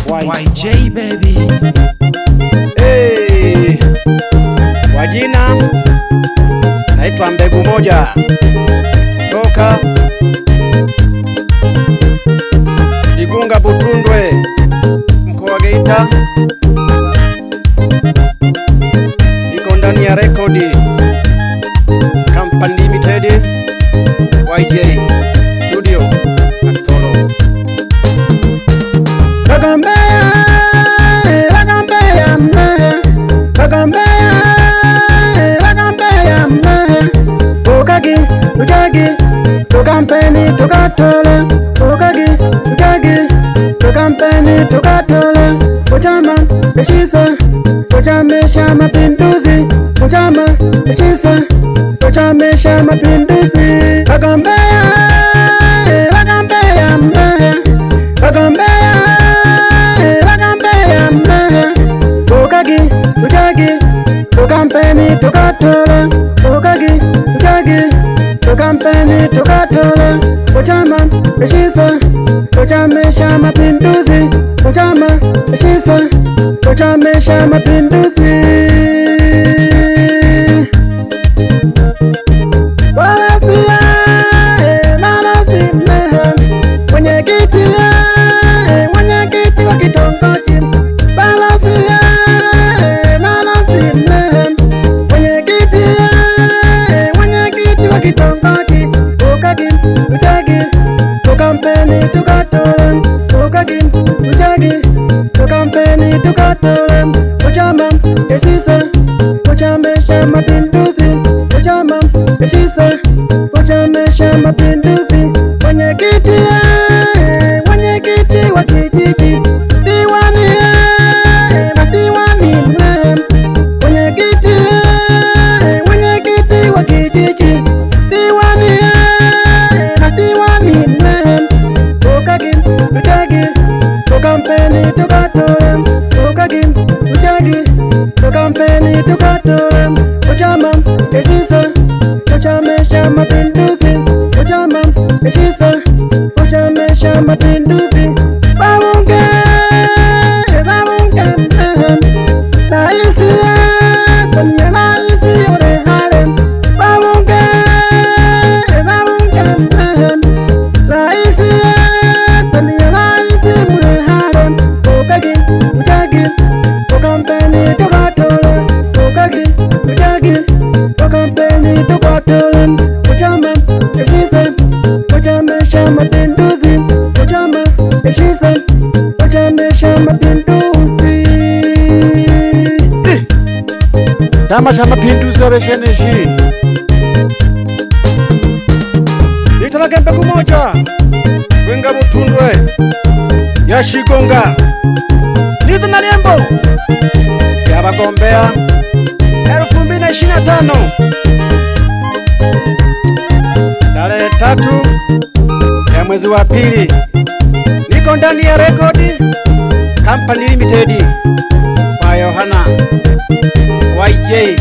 YJ baby. Hey, kwa jina naitwa Mbegu Moja toka Digunga Butundwe, mkoa wa Geita. Niko ndani ya Rekodi Company Limited, YJ Studio Atolo. Company tukatola ukagi company tukatola uchama beshisa uchamesha mapinduzi uchama beshisa uchamesha mapinduzi Kagombea ukagi company tukatola ukagi Company tukatola uchama beshisa uchamesha mapinduzi uchama beshisa uchamesha mapinduzi mwenyekiti wa kitongoji kitongoji Company tukatola ukagi Company tukatola uchama beshisa uchamesha mapinduzi uchama beshisa uchamesha mapinduzi mwenyekiti wa kijiji diwani mwenyekiti wa kijiji diwani Company tukatola ukagi Company tukatola uchama beshisa uchamesha mapinduzi uchama beshisa uchamesha mapinduzi Babunge raisi urehale Babunge raisi Company tukatola ukagi Company tukatola uchama beshisa uchamesha mapinduzi uchama beshisa uchamesha mapinduzi Chama cha Mapinduzi wabesheneshi Nitalage Mbegu Moja Wenga Butundwe ya Shigonga Nizi na Liembo ya Bagombea 2025 tarehe 3 ya mwezi wa pili. Niko ndani ya Rekodi Company Limited kwa Yohana YJ.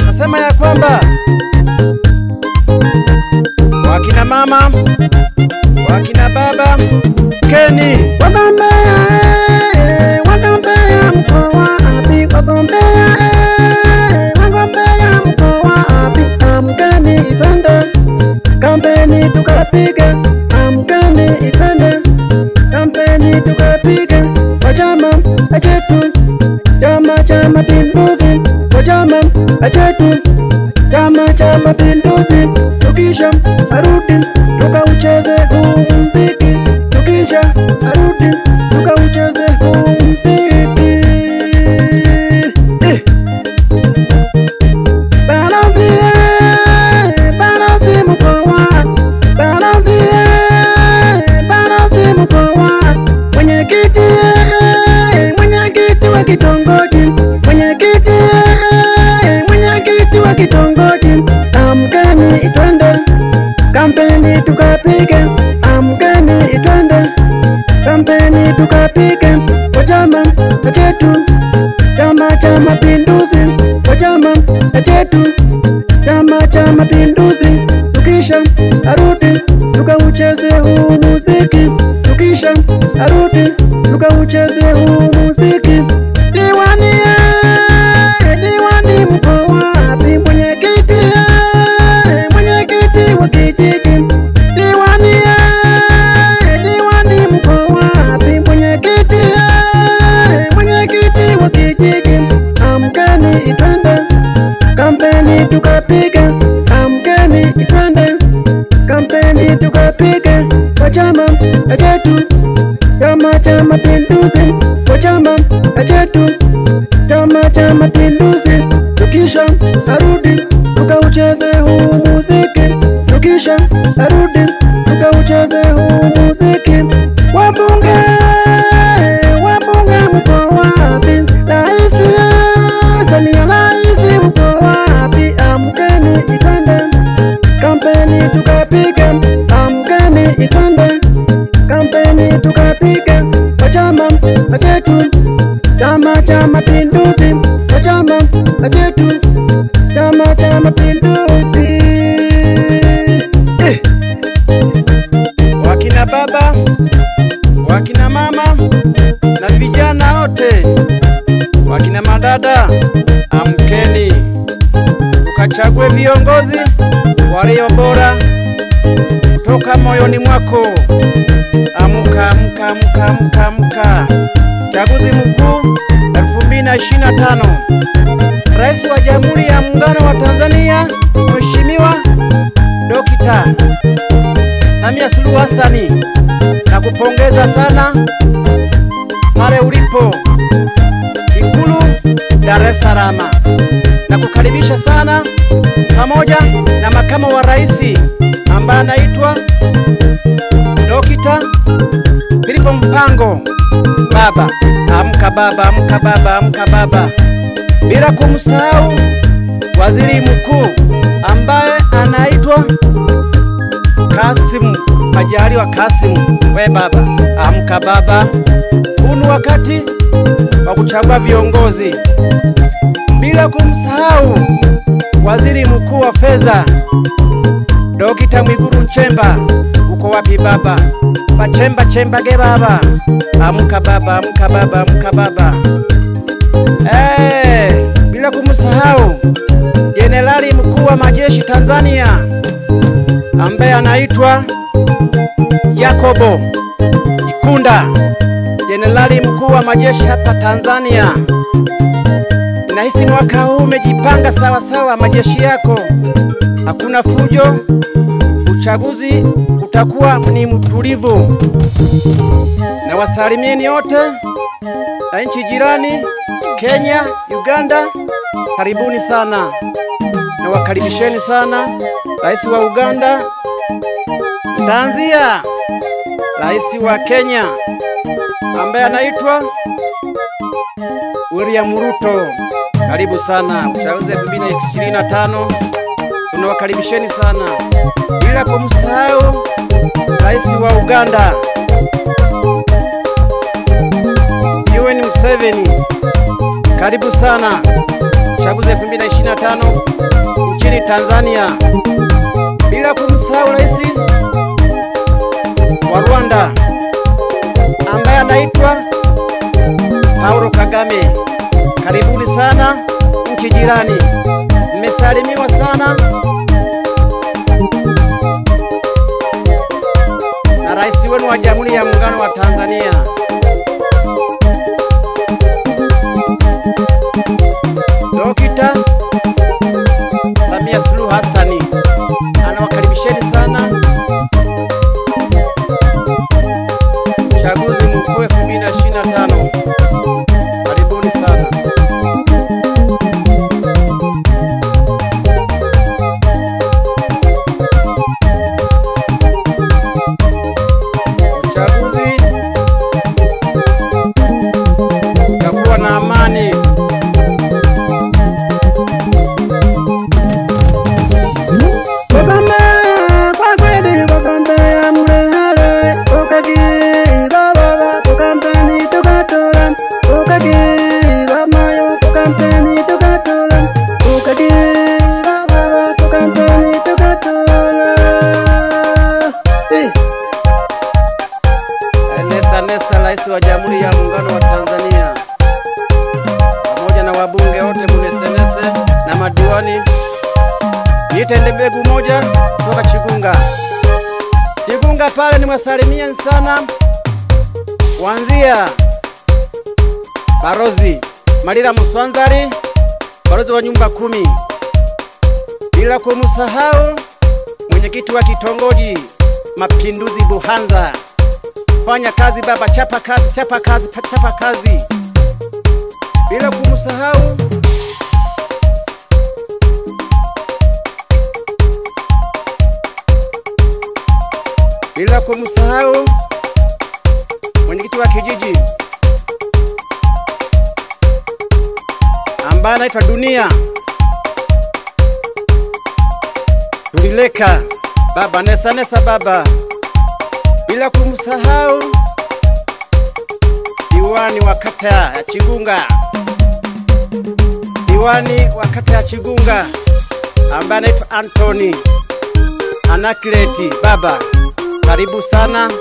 Nasema ya kwamba wakina mama wakina baba Keni Wagombea mkoa api Wagombea mkoa api amkeni ipende Company tukapiga amkeni ipende Company tukapiga wachama achetu Chama cha Mapinduzi wachama achetu Chama cha Mapinduzi tukisha arudi tukaucheze huu mziki tukisha arudi tukaucheze huu mziki Balozi mkoa mwenyekiti wa kitongoji mwenyekiti wa kitongoji amkeni itwende Company tukapige amkeni itwende Company tukapige wachama achetu Chama cha Mapinduzi wachama achetu Chama cha Mapinduzi tukisha arudi tukaucheze huu muziki. tukisha arudi tukaucheze huu muziki. Diwani mko wapi? Mwenyekiti wa kijiji. Diwani mko wapi? Mwenyekiti wa kijiji. Amkeni itwende kampeni tukapige, amkeni itwende kampeni tukapige kwa chama chetu, Chama cha Mapinduzi, kwa chama chetu, Chama cha Mapinduzi. Tukisha arudi tukaucheze huu muziki, tukisha arudi tukaucheze huu muziki. Wabunge mko wapi? Raisi Samia, raisi mko wapi? Amkeni itwende kampeni tukapige, amkeni itwende kampeni tukapige kwa chama chetu, Chama cha Mapinduzi, kwa chama chetu, Chama cha Mapinduzi. Wakina baba, wakina mama na vijana wote, wakina madada, amkeni tukachague viongozi walio bora kutoka moyoni mwako. Amka, amka, amka, amka, amka. Chaguzi mkuu 2025. Rais wa Jamhuri ya Muungano wa Tanzania Mheshimiwa Dr. Samia Suluhu Hassan, na kupongeza sana pale ulipo Ikulu Dar es Salaam, na kukaribisha sana pamoja na makamu wa rais ambaye anaitwa Dr. Philip Mpango. Baba, amka baba, amka baba, amka baba. Bila kumsahau waziri mkuu ambaye anaitwa Kassim Majaliwa Kassim. We baba, amka baba. Huu ni wakati wa kuchagua viongozi. Bila kumsahau waziri mkuu wa fedha Dr. Mwigulu Nchemba. Uko wapi baba? Pachemba chemba ge baba. Amka baba, amka baba, amka baba. Bila kumsahau Jenerali mkuu wa majeshi Tanzania ambaye anaitwa Jacobo Ikunda, Jenerali mkuu wa majeshi hapa Tanzania. Ninahisi mwaka huu umejipanga sawa sawa majeshi yako. Hakuna fujo, uchaguzi utakuwa ni mtulivu. Na wasalimieni wote na nchi jirani Kenya, Uganda, karibuni sana. Na wakaribisheni sana rais wa Uganda, Tanzania, rais wa Kenya ambaye anaitwa William Ruto. Karibu sana uchaguzi 2025. Tunawakaribisheni sana. Bila kumsahau rais wa Uganda Yoweri Museveni. Karibu sana uchaguzi 2025 nchini Tanzania. Bila kumsahau rais wa Rwanda ambaye anaitwa Paul Kagame. Karibuni sana nchi jirani. Mmesalimiwa sana na rais wenu wa Jamhuri ya Muungano wa Tanzania. Dr. Samia Suluhu Hassan. Chigunga. Chigunga pale ni mwasalimia sana, kuanzia Barozi Malira Muswanzari, barozi wa nyumba 10, bila kumsahau mwenyekiti wa kitongoji Mapinduzi Buhanza. Fanya kazi baba, chapa kazi, chapa kazi, chapa kazi. Bila kumsahau mwenyekiti wa kijiji ambaye anaitwa Dunia Tulileka baba, nesa baba. Bila kumsahau diwani wa kata ya Chigunga, diwani wa kata ya Chigunga ambaye anaitwa Anthony Anakleti baba, karibu sana,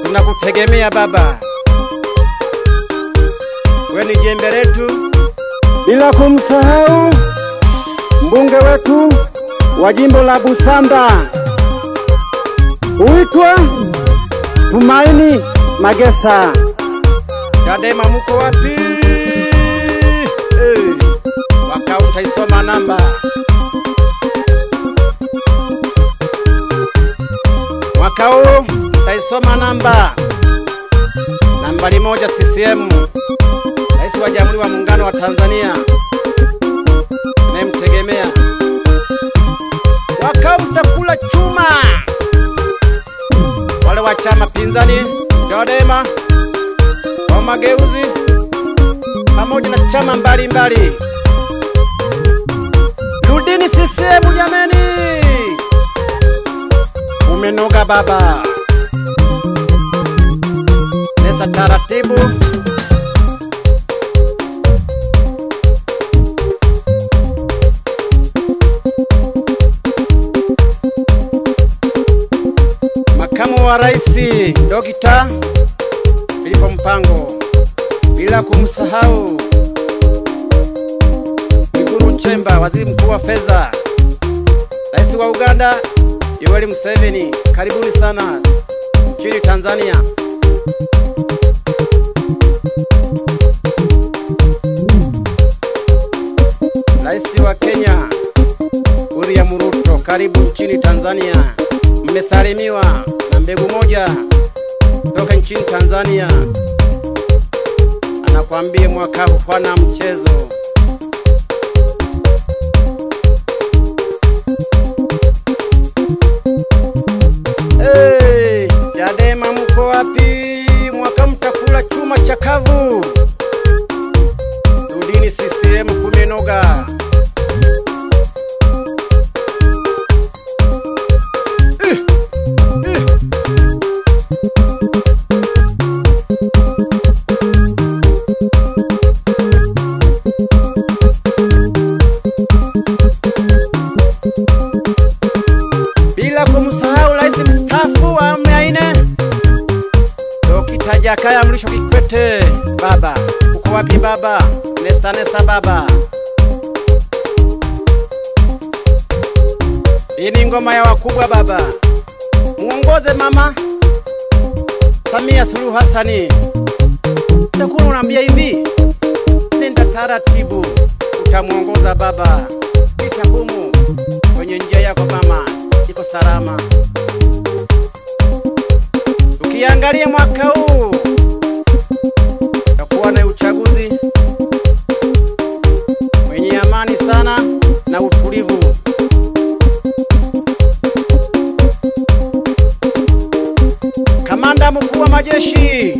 tunakutegemea baba, wewe ni jembe letu. Bila kumsahau mbunge wetu wa jimbo la Busanda huitwa Tumaini Magesa. Chadema muko wapi? Wakao utaisoma namba. Wakao utaisoma namba. Nambari 1 CCM. Rais wa Jamhuri wa Muungano wa Tanzania. Nemtegemea. Wakao mtakula chuma. Wale wa chama pinzani Chadema, wa Mageuzi pamoja na chama mbalimbali, rudini CCM jameni, umenoga baba. Nesa taratibu. Makamu wa Raisi Dr. Philip Mpango, bila kumsahau Mwigulu Nchemba, waziri mkuu wa fedha, Rais wa Uganda Yoweri Museveni, karibuni sana nchini Tanzania. Rais wa Kenya William Ruto, karibu nchini Tanzania. Mmesalimiwa na mbegu moja toka nchini Tanzania. Anakuambia mwaka huu hana mchezo. Chadema mko wapi? Mwaka mtakula chuma chakavu. Rudini CCM, kumenoga. Bila kumsahau Rais mstaafu wa awamu ya 4 Dr. Jakaya Mrisho Kikwete baba, uko wapi baba? Nesta baba. Hii ni ngoma ya wakubwa baba, muongoze mama Samia Suluhu Hassani. Utakuwa unaambia hivi, nenda taratibu, utamuongoza baba. Itakumu kwenye njia yako mama, iko salama. Ukiangalia mwaka huu utakuwa na uchaguzi mwenye amani sana na utulivu. Kamanda mkuu wa majeshi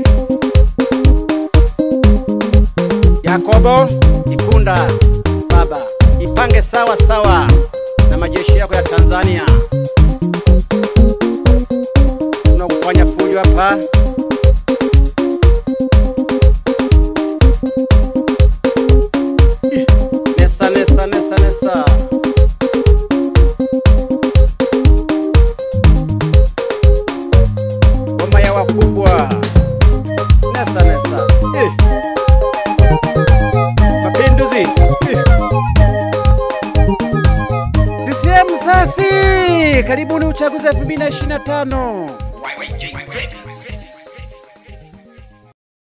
Yakobo Ikunda baba, ipange sawa sawa na majeshi yako ya Tanzania. Unakufanya fujo hapa. Nesa. Ngoma ya wakubwa. Nesa. Mapinduzi. CCM safi. karibuni uchaguzi 2025. YYJ Records.